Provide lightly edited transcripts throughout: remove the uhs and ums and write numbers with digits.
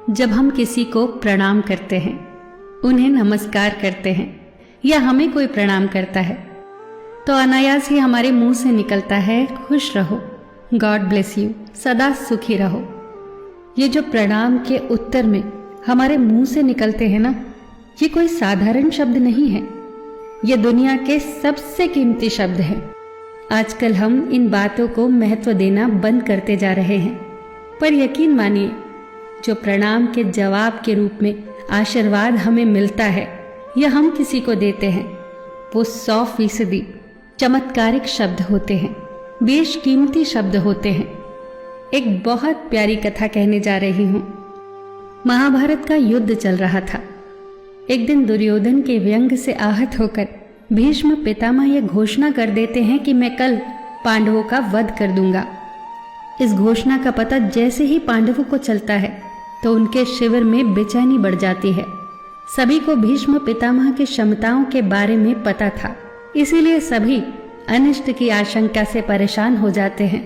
जब हम किसी को प्रणाम करते हैं, उन्हें नमस्कार करते हैं या हमें कोई प्रणाम करता है, तो अनायास ही हमारे मुंह से निकलता है खुश रहो, गॉड ब्लेस यू, सदा सुखी रहो। ये जो प्रणाम के उत्तर में हमारे मुंह से निकलते हैं ना, ये कोई साधारण शब्द नहीं है। ये दुनिया के सबसे कीमती शब्द हैं। आजकल हम इन बातों को महत्व देना बंद करते जा रहे हैं, पर यकीन मानिए, जो प्रणाम के जवाब के रूप में आशीर्वाद हमें मिलता है या हम किसी को देते हैं, वो 100% चमत्कारिक शब्द होते हैं, बेशकीमती शब्द होते हैं। एक बहुत प्यारी कथा कहने जा रही हूं। महाभारत का युद्ध चल रहा था। एक दिन दुर्योधन के व्यंग से आहत होकर भीष्म पितामह यह घोषणा कर देते हैं कि मैं कल पांडवों का वध कर दूंगा। इस घोषणा का पता जैसे ही पांडवों को चलता है तो उनके शिविर में बेचैनी बढ़ जाती है। सभी को भीष्म पितामह की क्षमताओं के बारे में पता था, इसीलिए सभी अनिष्ट की आशंका से परेशान हो जाते हैं।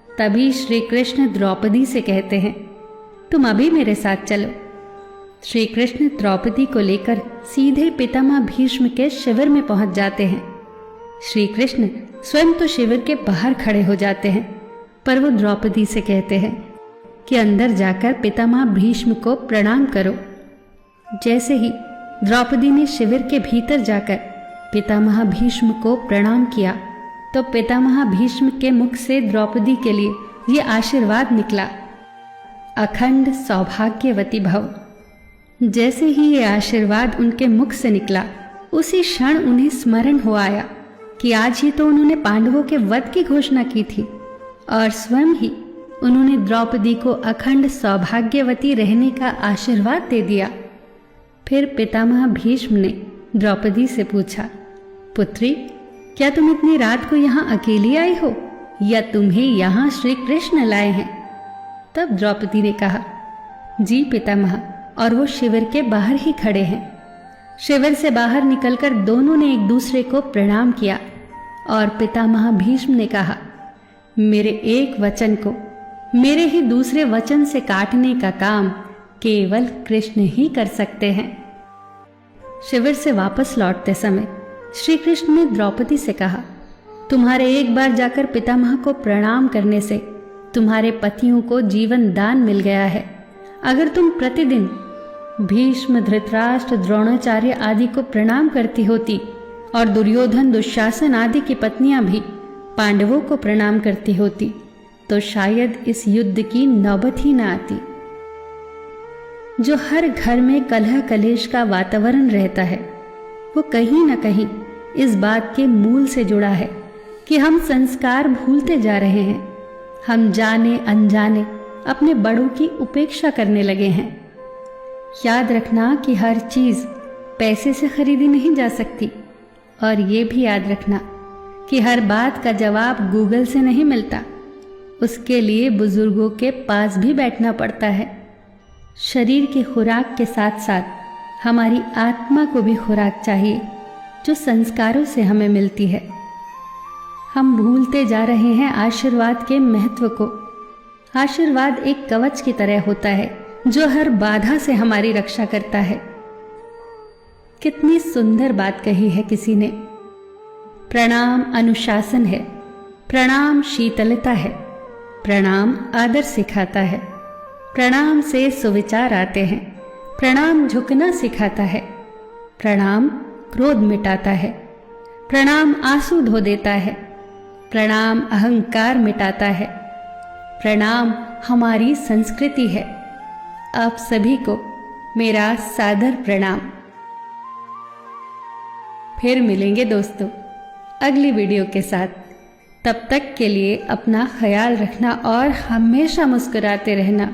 तभी श्री कृष्ण द्रौपदी से कहते हैं, तुम अभी मेरे साथ चलो। श्री कृष्ण द्रौपदी को लेकर सीधे पितामह भीष्म के शिविर में पहुंच जाते हैं। श्री कृष्ण स्वयं तो शिविर के बाहर खड़े हो जाते हैं, पर वो द्रौपदी से कहते हैं कि अंदर जाकर पितामह भीष्म को प्रणाम करो। जैसे ही द्रौपदी ने शिविर के भीतर जाकर पितामह भीष्म को प्रणाम किया, तो पितामह भीष्म के मुख से द्रौपदी के लिए ये आशीर्वाद निकला, अखंड सौभाग्यवती भव। जैसे ही ये आशीर्वाद उनके मुख से निकला, उसी क्षण उन्हें स्मरण हो आया कि आज ही तो उन्होंने पांडवों के वध की घोषणा की थी और स्वयं ही उन्होंने द्रौपदी को अखंड सौभाग्यवती रहने का आशीर्वाद दे दिया। फिर पितामह भीष्म ने द्रौपदी से पूछा, पुत्री, क्या तुम इतनी रात को यहाँ अकेली आई हो या तुम्हें यहाँ श्री कृष्ण लाए हैं? तब द्रौपदी ने कहा, जी पितामह, और वो शिविर के बाहर ही खड़े हैं। शिविर से बाहर निकलकर दोनों ने एक दूसरे को प्रणाम किया और पितामह भीष्म ने कहा, मेरे एक वचन को मेरे ही दूसरे वचन से काटने का काम केवल कृष्ण ही कर सकते हैं। शिविर से वापस लौटते समय श्री कृष्ण ने द्रौपदी से कहा, तुम्हारे एक बार जाकर पितामह को प्रणाम करने से तुम्हारे पतियों को जीवन दान मिल गया है। अगर तुम प्रतिदिन भीष्म, धृतराष्ट्र, द्रोणाचार्य आदि को प्रणाम करती होती और दुर्योधन, दुशासन आदि की पत्नियां भी पांडवों को प्रणाम करती होती, तो शायद इस युद्ध की नौबत ही न आती। जो हर घर में कलह कलेश का वातावरण रहता है, वो कहीं न कहीं इस बात के मूल से जुड़ा है कि हम संस्कार भूलते जा रहे हैं। हम जाने अनजाने अपने बड़ों की उपेक्षा करने लगे हैं। याद रखना कि हर चीज पैसे से खरीदी नहीं जा सकती, और ये भी याद रखना कि हर बात का जवाब गूगल से नहीं मिलता। उसके लिए बुजुर्गों के पास भी बैठना पड़ता है। शरीर की खुराक के साथ साथ हमारी आत्मा को भी खुराक चाहिए, जो संस्कारों से हमें मिलती है। हम भूलते जा रहे हैं आशीर्वाद के महत्व को। आशीर्वाद एक कवच की तरह होता है, जो हर बाधा से हमारी रक्षा करता है। कितनी सुंदर बात कही है किसी ने। प्रणाम अनुशासन है, प्रणाम शीतलता है, प्रणाम आदर सिखाता है, प्रणाम से सुविचार आते हैं, प्रणाम झुकना सिखाता है, प्रणाम क्रोध मिटाता है, प्रणाम आंसू धो देता है, प्रणाम अहंकार मिटाता है, प्रणाम हमारी संस्कृति है। आप सभी को मेरा सादर प्रणाम। फिर मिलेंगे दोस्तों अगली वीडियो के साथ। तब तक के लिए अपना ख्याल रखना और हमेशा मुस्कुराते रहना।